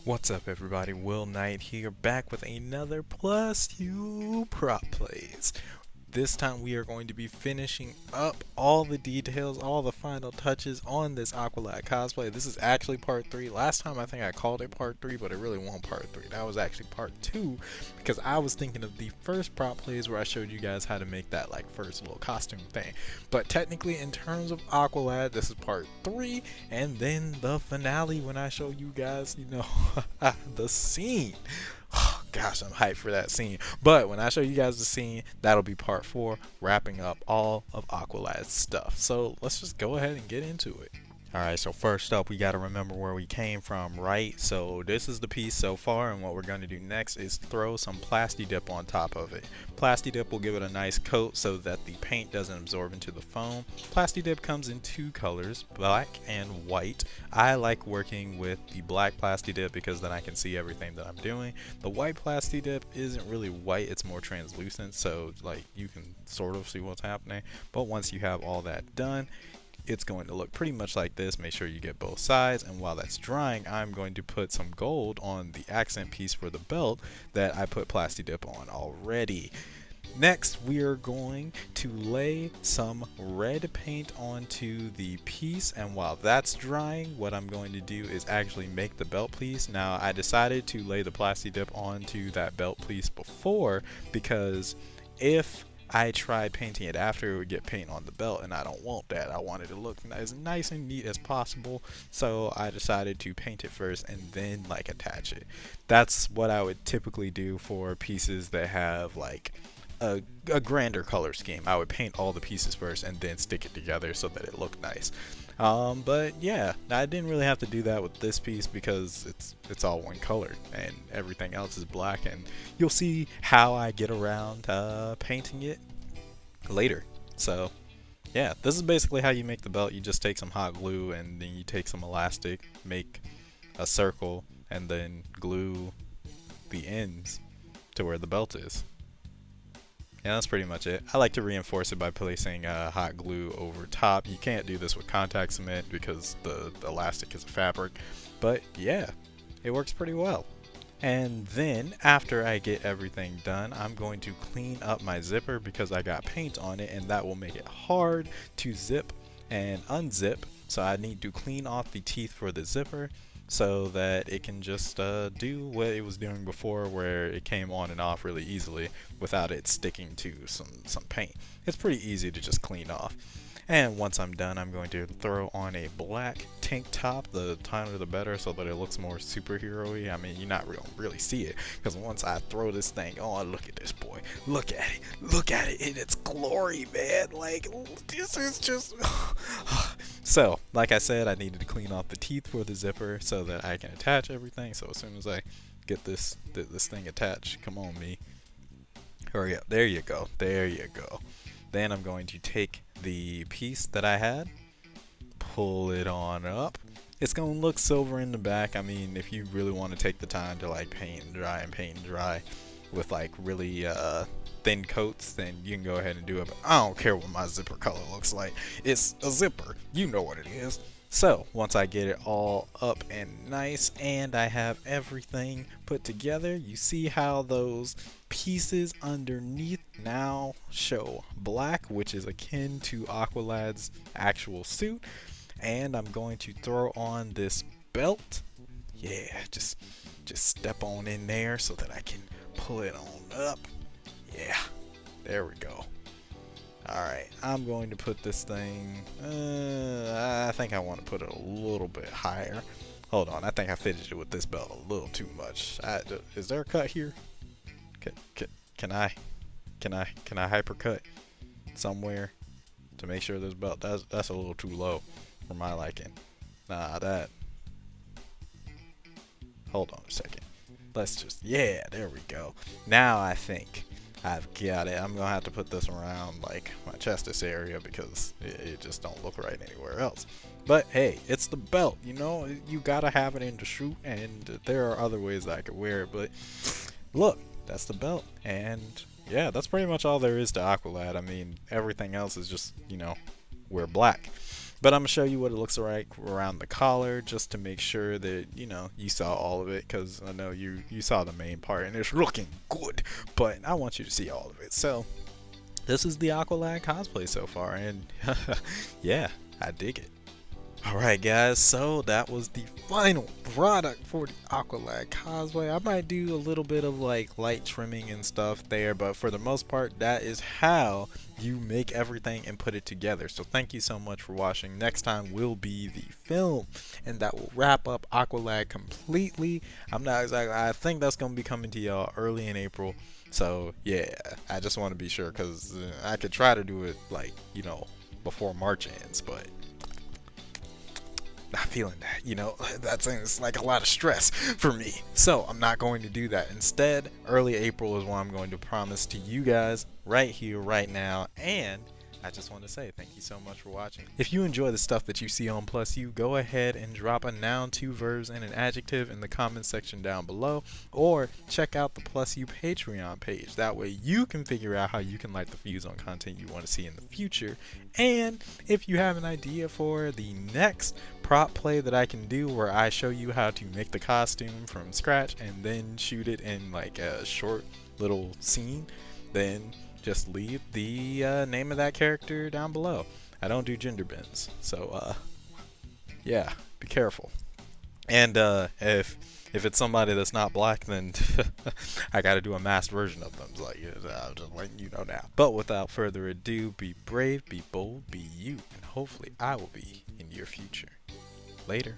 What's up everybody, Will Knight here, back with another Plus You prop plays. This time we are going to be finishing up all the details, all the final touches on this Aqualad cosplay. This is actually part 3. Last time I think I called it part 3, but it really wasn't part 3. That was actually part 2, because I was thinking of the first prop plays where I showed you guys how to make that like first little costume thing. But technically in terms of Aqualad, this is part 3, and then the finale when I show you guys, the scene. Gosh, I'm hyped for that scene. But when I show you guys the scene, that'll be part 4, wrapping up all of Aqualad's stuff. So let's just go ahead and get into it. Alright, so first up, we got to remember where we came from, right? So this is the piece so far, and what we're going to do next is throw some Plasti Dip on top of it. Plasti Dip will give it a nice coat so that the paint doesn't absorb into the foam. Plasti Dip comes in 2 colors, black and white. I like working with the black Plasti Dip because then I can see everything that I'm doing. The white Plasti Dip isn't really white, it's more translucent, so like you can sort of see what's happening. But once you have all that done, it's going to look pretty much like this. Make sure you get both sides, and while that's drying, I'm going to put some gold on the accent piece for the belt that I put Plasti Dip on already. Next, we are going to lay some red paint onto the piece, and while that's drying, what I'm going to do is actually make the belt piece. Now, I decided to lay the Plasti Dip onto that belt piece before, because if I tried painting it after, it would get paint on the belt, and I don't want that. I want it to look as nice and neat as possible, so I decided to paint it first and then like attach it. That's what I would typically do for pieces that have like a grander color scheme. I would paint all the pieces first and then stick it together so that it looked nice. But yeah, I didn't really have to do that with this piece because it's all one color and everything else is black, and you'll see how I get around painting it later. So yeah, this is basically how you make the belt. You just take some hot glue and then you take some elastic, make a circle, and then glue the ends to where the belt is. Yeah, that's pretty much it. I like to reinforce it by placing hot glue over top. You can't do this with contact cement because the elastic is a fabric, but yeah, it works pretty well. And then after I get everything done, I'm going to clean up my zipper because I got paint on it, and that will make it hard to zip and unzip. So I need to clean off the teeth for the zipper so that it can just do what it was doing before, where it came on and off really easily without it sticking to some paint. It's pretty easy to just clean off. And once I'm done, I'm going to throw on a black tank top. The thinner the better, so that it looks more superhero-y. I mean, you're not really see it, because once I throw this thing on, look at this boy. Look at it. Look at it in its glory, man. Like, this is just... So, like I said, I needed to clean off the teeth for the zipper so that I can attach everything. So as soon as I get this thing attached, come on me. Hurry up. There you go. There you go. Then I'm going to take the piece that I had, pull it on up. It's going to look silver in the back. I mean, if you really want to take the time to like paint and dry with like really thin coats, then you can go ahead and do it. But I don't care what my zipper color looks like. It's a zipper. You know what it is. So once I get it all up and nice and I have everything put together, you see how those pieces underneath now show black, which is akin to Aqualad's actual suit. And I'm going to throw on this belt. Yeah, just step on in there so that I can pull it on up. Yeah, there we go. Alright, I'm going to put this thing, I think I want to put it a little bit higher. Hold on, I think I fidgeted with this belt a little too much. Is there a cut here? Can I hypercut somewhere to make sure this belt, that's a little too low for my liking. Nah, hold on a second. Let's just, yeah, there we go. Now I think I've got it. I'm gonna have to put this around like my chestis area because it just don't look right anywhere else. But hey, it's the belt, you know, you gotta have it in the shoot, and there are other ways that I could wear it, but look, that's the belt. And yeah, that's pretty much all there is to Aqualad. I mean, everything else is just, you know, we're black. But I'm gonna show you what it looks like around the collar, just to make sure that you know you saw all of it, because I know you saw the main part and it's looking good, but I want you to see all of it. So this is the Aqualad cosplay so far, and yeah, I dig it. Alright guys, so that was the final product for the Aqualad cosplay. I might do a little bit of like light trimming and stuff there, but for the most part that is how you make everything and put it together. So thank you so much for watching. Next time will be the film, and that will wrap up Aqualad completely. I'm not exactly, I think that's going to be coming to y'all early in April. So yeah, I just want to be sure, because I could try to do it like, you know, before March ends, but not feeling that, you know, that seems like a lot of stress for me. So I'm not going to do that. Instead, early April is what I'm going to promise to you guys right here, right now. And I just want to say thank you so much for watching. If you enjoy the stuff that you see on Plus U, go ahead and drop a noun, two verbs, and an adjective in the comment section down below, or check out the Plus U Patreon page. That way you can figure out how you can light the fuse on content you want to see in the future. And if you have an idea for the next prop play that I can do, where I show you how to make the costume from scratch and then shoot it in like a short little scene, then just leave the name of that character down below. I don't do gender bends, so yeah, be careful. And if it's somebody that's not black, then I gotta do a masked version of them. So, like, I'm just letting you know now. But without further ado, be brave, be bold, be you, and hopefully I will be in your future. Later.